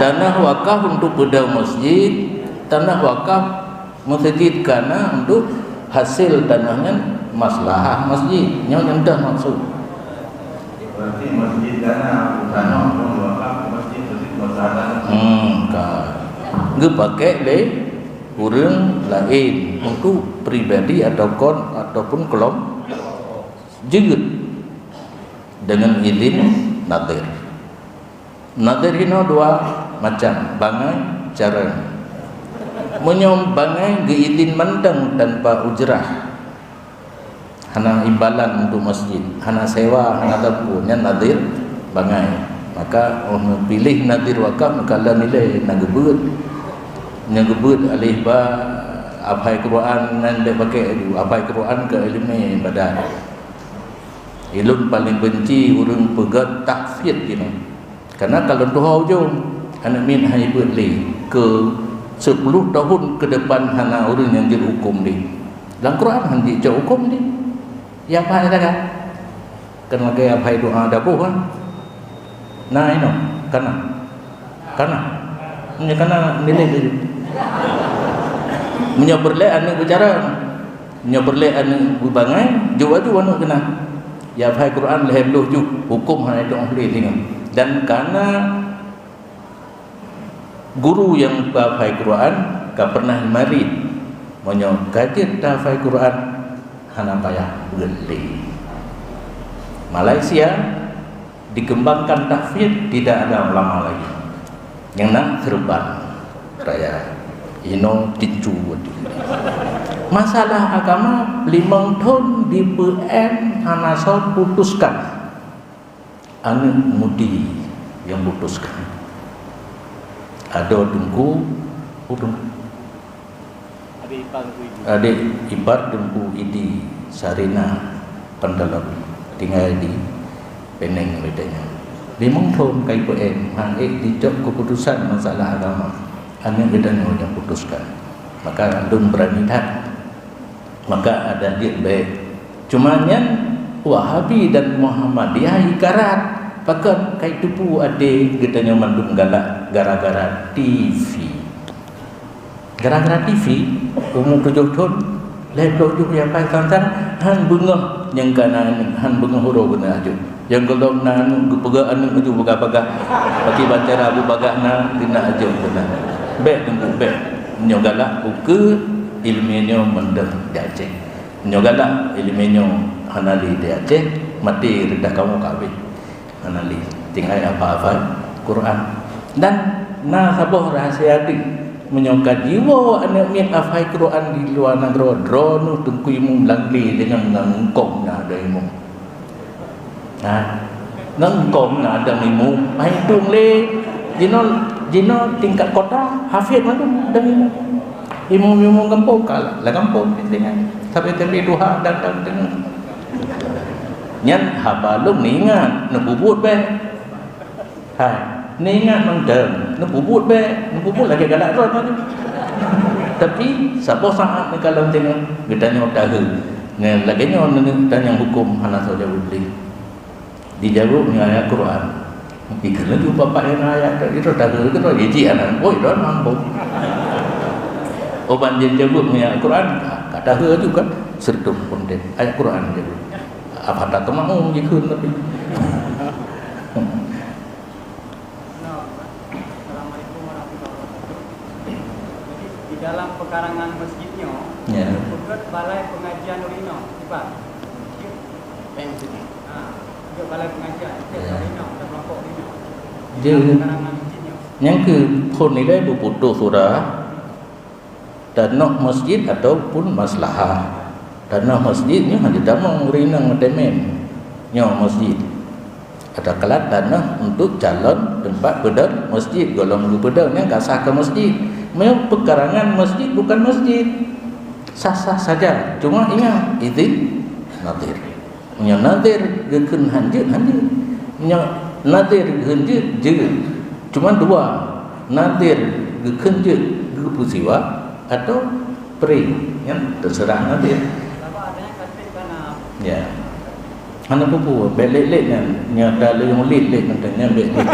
Tanah wakaf untuk bedah masjid, tanah wakaf masjid karena untuk hasil tanahnya maslahah masjid. Yang dah maksud. Berarti masjid tanah wakaf masjid maslahah. Nggak pakai le orang lain untuk pribadi ataupun kelompok juga dengan izin nadir. Nadir ini dua macam, bangai cara menyom bangai izin mendang tanpa ujrah, hana imbalan untuk masjid, hana sewa, hana dapurnya nadir bangai. Maka pilih nadir wakaf kalau nilai nagebut alih ba apai Quran nan be pakai apai Quran ke ilmu badan. Ilun paling benci urang pegat takfir gitu. Karena kalau Tuhan jom anak min hai boleh ke 10 tahun ke depan hana orang yang dihukum ni. Dalam Quran han dijauh hukum ni. Ya apa ada kan? Kan lagi apai doa dapur kan. Nah ini karena nilai dia menyoberle anu bicara menyoberle anu bubangai jua anu kena ya bahai Quran lehem lu ju hukum hanya itu ahli tinggal. Dan karena guru yang bahai Quran gak pernah mari menyokadir bahai Quran hana payah beli. Malaysia dikembangkan tahfidz, tidak ada ulama lagi yang nak serban raya ino tinju. Masalah agama 5 tahun di PN Hanasol putuskan anu mudi yang putuskan ada tunggu adik ipar tunggu idi Sarina Pandalam tinggal di Penang bedanya 5 tahun KPN hangik dijawab keputusan masalah agama anu bedanya yang putuskan. Maka andun berani tak, maka ada dia baik. Cuma yang Wahabi dan Muhammadiyah ikarat pakai kai tupu ade gedanya mandung galak gara-gara TV. Gara-gara TV umur 7 tahun lepas tu yang pai santan han bunga yang kanan han bunga huru guna aju. Yang kalau nan pega anu itu baga-baga bagi bacara abu bagana dina aju benar. Baik tunggu baik. Nyogala ke ilminya mendem di Aceh. Nyogala ilminya hanali di Aceh mati redah kamu kabeh. Hanali tinggal apa-apa Quran. Dan sabah rahasia di menyokat jiwa anak min afai Quran di luar negeri drone tungku imum langli dengan ngangkong na ada imum. Ngangkong na ada imum. Ai tung le Jino tingkat kota hafid macam dan imam kampung kalah lah kampung dengan sampai tepi duha dan dengan nyan habalung ningat nebubut be hai ningat mendem nebubut be nebubut lagi galak ron macam tapi siapa saat ni kalau tengok gedanya dah ngan lagi nya dan yang hukum hana saja boleh dijawab dengan ayat Quran. Ikan lagi bapak yang ayat itu dah itu iji anak, oi dah mampu. Oban jawab dengan Quran, kata he juga sertum konten ayat Quran jawab. Apa tak mau jikun tapi. Di dalam pekarangan masjidnya, buat balai pengajian Rino, Pak. Juga balai pengajian, Rino, dan kelompok Rino. Dia yang ke pun nilai berputus sudah tanah masjid ataupun maslahah. Tanah masjidnya hanya damang rinang temen nyo masjid. Ada kelat tanah untuk calon tempat bedar masjid, golong bedarnya enggak sah ke masjid. Memang pekarangan masjid bukan masjid. Sah-sah saja. Cuma ingat izin nadir. Nya nadir gekeun hanjeut. Nya nadir hanjeut je. Cuma dua. Nadir gekeun je gepusiwa atau pri yang terserah nadir. Ya. Anak pupu belek-lek nya dah le yang lek-lek katanya belek.